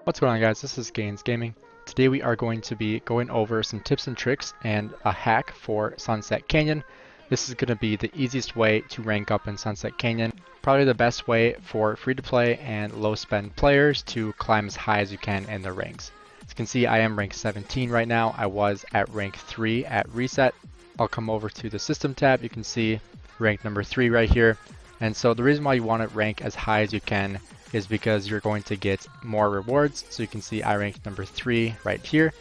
What's going on, guys? This is Gainz Gaming. Today we are going to be going over some tips and tricks and a hack for Sunset Canyon. This is going to be the easiest way to rank up in Sunset Canyon. Probably the best way for free-to-play and low-spend players to climb as high as you can in the ranks. As you can see, I am rank 17 right now. I was at rank 3 at reset. I'll come over to the system tab. You can see rank number 3 right here. And so the reason why you want to rank as high as you can is because you're going to get more rewards. So you can see I ranked number 3 right here.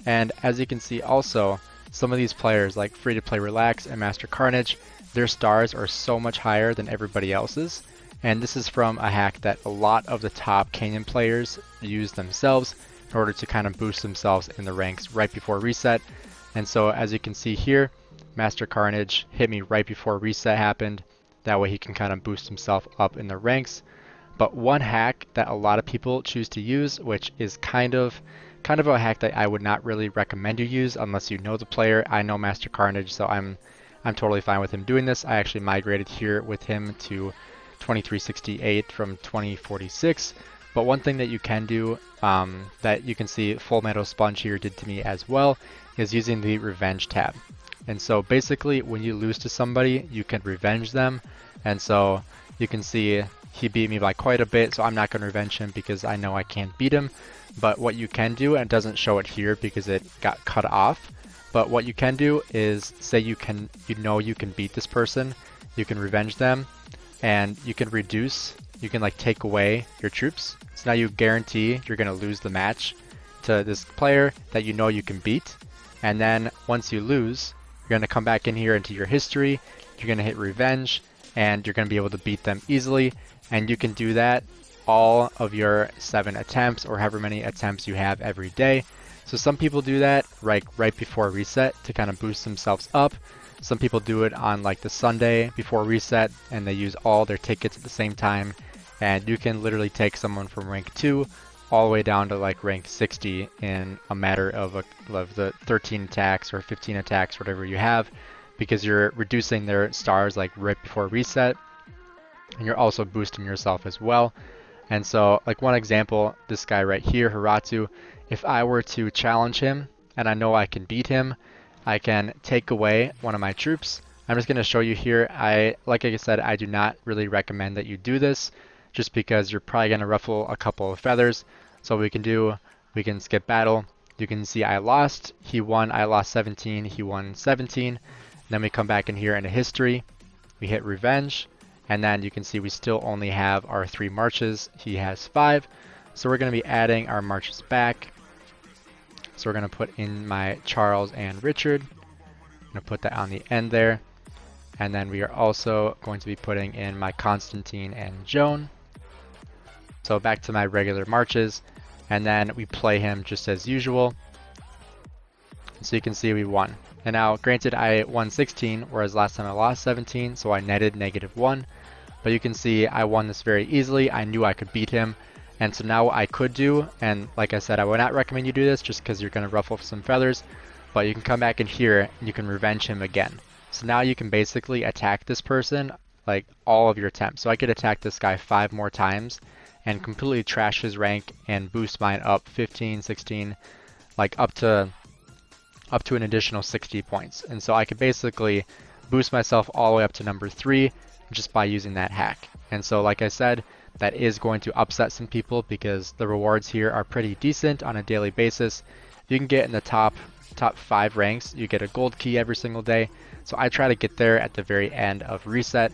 And as you can see also, some of these players like Free to Play Relax and Master Carnage, their stars are so much higher than everybody else's. And this is from a hack that a lot of the top Canyon players use themselves in order to kind of boost themselves in the ranks right before reset. And so as you can see here, Master Carnage hit me right before reset happened. That way he can kind of boost himself up in the ranks. But one hack that a lot of people choose to use, which is kind of a hack that I would not really recommend you use unless you know the player. I know Master Carnage, so I'm totally fine with him doing this. I actually migrated here with him to 2368 from 2046. But one thing that you can do, that you can see Full Metal Sponge here did to me as well, is using the Revenge tab. And so basically when you lose to somebody, you can revenge them. And so you can see he beat me by quite a bit, so I'm not going to revenge him because I know I can't beat him. But what you can do, and it doesn't show it here because it got cut off, but what you can do is say you know you can beat this person, you can revenge them, and you can like take away your troops. So now you guarantee you're going to lose the match to this player that you know you can beat. And then once you lose, you're going to come back in here into your history, you're going to hit revenge, and you're going to be able to beat them easily. And you can do that all of your 7 attempts or however many attempts you have every day. So some people do that right before reset to kind of boost themselves up. Some people do it on like the Sunday before reset and they use all their tickets at the same time. And you can literally take someone from rank 2 all the way down to like rank 60 in a matter of the 13 attacks or 15 attacks, whatever you have, because you're reducing their stars like right before reset, and you're also boosting yourself as well. And so like one example, this guy right here, Hiratu, if I were to challenge him and I know I can beat him, I can take away one of my troops. I'm just going to show you here. Like I said, I do not really recommend that you do this just because you're probably going to ruffle a couple of feathers. So we can skip battle. You can see I lost, he won, I lost 17, he won 17. Then we come back in here into history, we hit revenge, and then you can see we still only have our 3 marches. He has 5. So we're going to be adding our marches back. So we're going to put in my Charles and Richard. I'm going to put that on the end there. And then we are also going to be putting in my Constantine and Joan. So back to my regular marches. And then we play him just as usual. So you can see we won. And now, granted, I won 16, whereas last time I lost 17, so I netted -1. But you can see I won this very easily. I knew I could beat him. And so now what I could do, and like I said, I would not recommend you do this just because you're going to ruffle some feathers, but you can come back in here and you can revenge him again. So now you can basically attack this person like all of your attempts. So I could attack this guy 5 more times and completely trash his rank and boost mine up 15, 16, like up to an additional 60 points. And so I could basically boost myself all the way up to number 3 just by using that hack. And so like I said, that is going to upset some people because the rewards here are pretty decent on a daily basis. You can get in the top 5 ranks, you get a gold key every single day. So I try to get there at the very end of reset.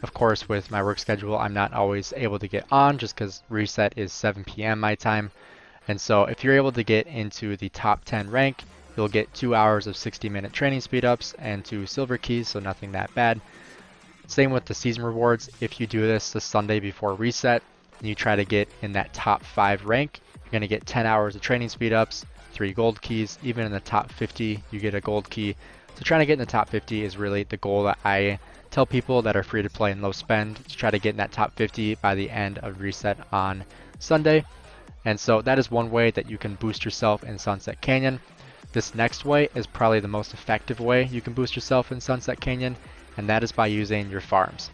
Of course, with my work schedule, I'm not always able to get on just because reset is 7 p.m. my time. And so if you're able to get into the top 10 rank, you'll get 2 hours of 60-minute training speed ups and 2 silver keys, so nothing that bad. Same with the season rewards. If you do this the Sunday before reset and you try to get in that top 5 rank, you're going to get 10 hours of training speed ups, 3 gold keys. Even in the top 50, you get a gold key. So trying to get in the top 50 is really the goal that I tell people that are free to play and low spend to try to get in that top 50 by the end of reset on Sunday. And so that is one way that you can boost yourself in Sunset Canyon. This next way is probably the most effective way you can boost yourself in Sunset Canyon, and that is by using your farms.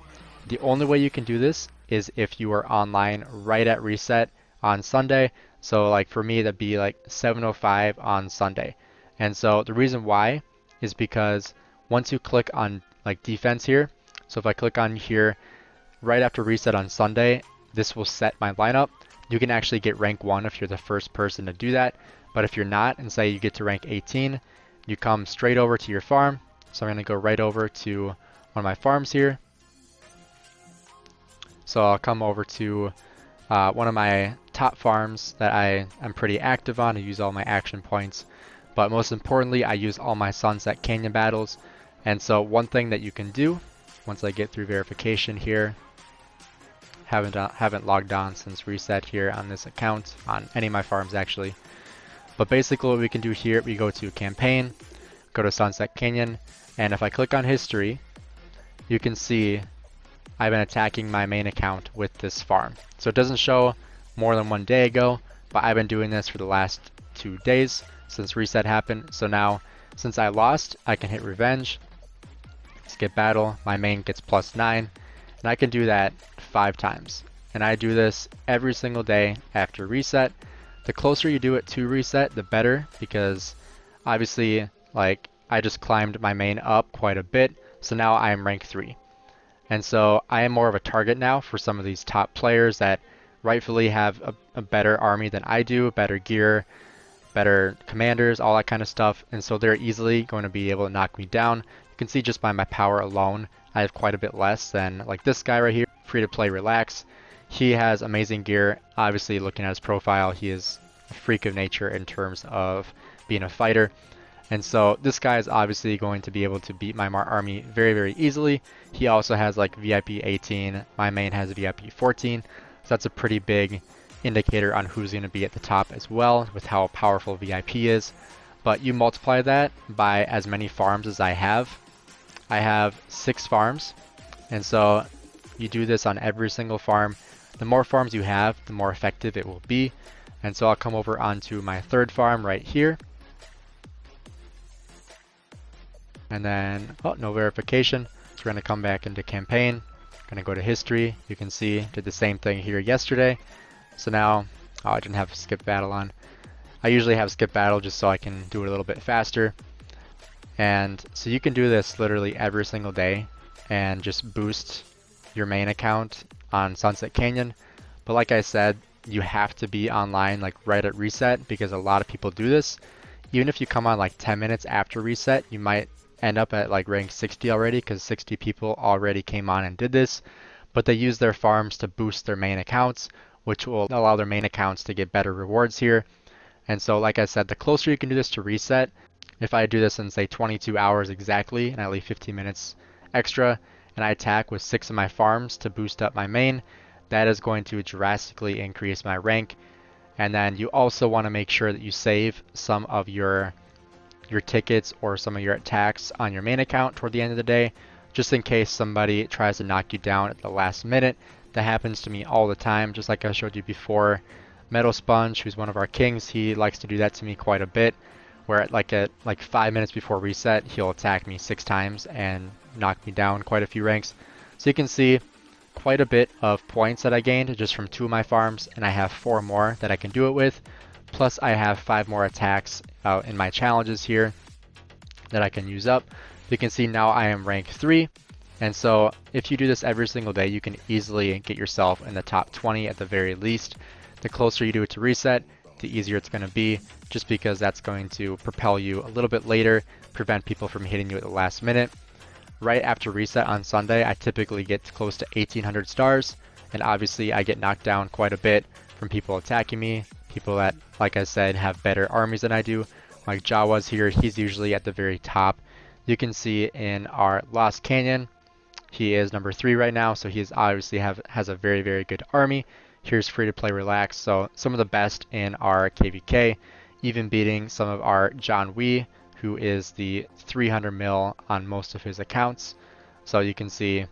The only way you can do this is if you are online right at reset on Sunday. So like for me, that'd be like 7:05 on Sunday. And so the reason why is because once you click on like defense here, so if I click on here right after reset on Sunday, this will set my lineup. You can actually get rank 1 if you're the first person to do that. But if you're not, and say you get to rank 18, you come straight over to your farm. So I'm going to go right over to one of my farms here. So I'll come over to one of my top farms that I'm pretty active on. I use all my action points. But most importantly, I use all my Sunset Canyon battles. And so one thing that you can do, once I get through verification here, haven't logged on since reset here on this account, on any of my farms actually. But basically what we can do here, we go to campaign, go to Sunset Canyon, and if I click on history, you can see I've been attacking my main account with this farm. So it doesn't show more than 1 day ago, but I've been doing this for the last 2 days since reset happened. So now, since I lost, I can hit revenge, skip battle, my main gets +9, and I can do that 5 times. And I do this every single day after reset. The closer you do it to reset, the better, because obviously, like, I just climbed my main up quite a bit, so now I am rank 3. And so I am more of a target now for some of these top players that rightfully have a better army than I do, better gear, better commanders, all that kind of stuff. And so they're easily going to be able to knock me down. You can see just by my power alone, I have quite a bit less than like this guy right here, free to play Relax. He has amazing gear. Obviously, looking at his profile, he is a freak of nature in terms of being a fighter. And so this guy is obviously going to be able to beat my army very, very easily. He also has like VIP 18. My main has VIP 14. So that's a pretty big indicator on who's going to be at the top as well with how powerful VIP is. But you multiply that by as many farms as I have. I have 6 farms. And so you do this on every single farm. The more farms you have, the more effective it will be. And so I'll come over onto my 3rd farm right here. And then, oh, no verification. So we're going to come back into campaign. Going to go to history. You can see, did the same thing here yesterday. So now, oh, I didn't have skip battle on. I usually have skip battle just so I can do it a little bit faster. And so you can do this literally every single day and just boost your main account on Sunset Canyon. But like I said, you have to be online like right at reset because a lot of people do this. Even if you come on like 10 minutes after reset, you might end up at like rank 60 already because 60 people already came on and did this. But they use their farms to boost their main accounts, which will allow their main accounts to get better rewards here. And so like I said, the closer you can do this to reset, if I do this in say 22 hours exactly and I leave 15 minutes extra and I attack with 6 of my farms to boost up my main, that is going to drastically increase my rank. And then you also want to make sure that you save some of your tickets or some of your attacks on your main account toward the end of the day, just in case somebody tries to knock you down at the last minute. That happens to me all the time, just like I showed you before. Metal Sponge, who's one of our kings, he likes to do that to me quite a bit, where at like 5 minutes before reset, he'll attack me 6 times and knock me down quite a few ranks. So you can see quite a bit of points that I gained just from 2 of my farms, and I have 4 more that I can do it with. Plus I have 5 more attacks in my challenges here that I can use up. You can see now I am rank 3. And so if you do this every single day, you can easily get yourself in the top 20 at the very least. The closer you do it to reset, the easier it's going to be, just because that's going to propel you a little bit later, prevent people from hitting you at the last minute. Right after reset on Sunday, I typically get close to 1800 stars, and obviously I get knocked down quite a bit from people attacking me, people that, like I said, have better armies than I do. Like Jawa's here, he's usually at the very top. You can see in our Lost Canyon, he is number 3 right now, so he obviously has a very, very good army. Here's Free to Play Relax, so some of the best in our KVK, even beating some of our John Wee, who is the 300 mil on most of his accounts. So you can see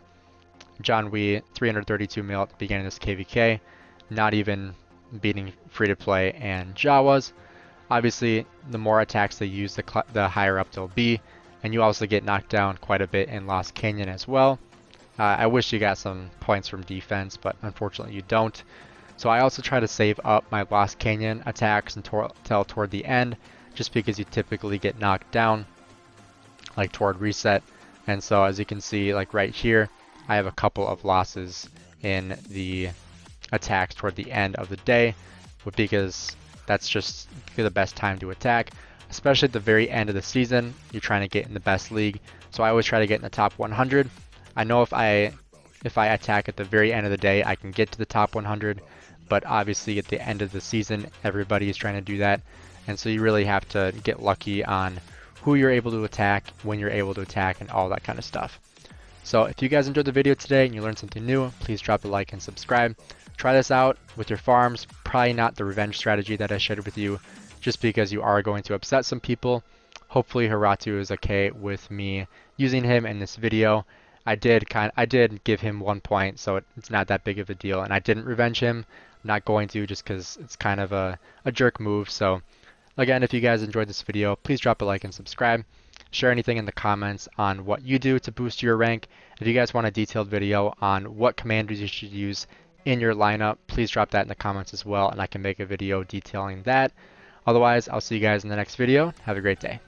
John Wee, 332 mil at the beginning of this KVK, not even beating Free to Play and Jawas. Obviously, the more attacks they use, the higher up they'll be, and you also get knocked down quite a bit in Lost Canyon as well. I wish you got some points from defense, but unfortunately you don't. So I also try to save up my Lost Canyon attacks until toward the end, just because you typically get knocked down like toward reset. And so as you can see, like right here, I have a couple of losses in the attacks toward the end of the day, because that's just the best time to attack, especially at the very end of the season. You're trying to get in the best league, so I always try to get in the top 100. I know if I attack at the very end of the day, I can get to the top 100, but obviously at the end of the season, everybody is trying to do that, and so you really have to get lucky on who you're able to attack, when you're able to attack, and all that kind of stuff. So if you guys enjoyed the video today and you learned something new, please drop a like and subscribe. Try this out with your farms. Probably not the revenge strategy that I shared with you, just because you are going to upset some people. Hopefully Haratu is okay with me using him in this video. I did give him 1 point, so it's not that big of a deal, and I didn't revenge him. I'm not going to, just because it's kind of a jerk move. So again, if you guys enjoyed this video, please drop a like and subscribe. Share anything in the comments on what you do to boost your rank. If you guys want a detailed video on what commanders you should use in your lineup, please drop that in the comments as well, and I can make a video detailing that. Otherwise, I'll see you guys in the next video. Have a great day.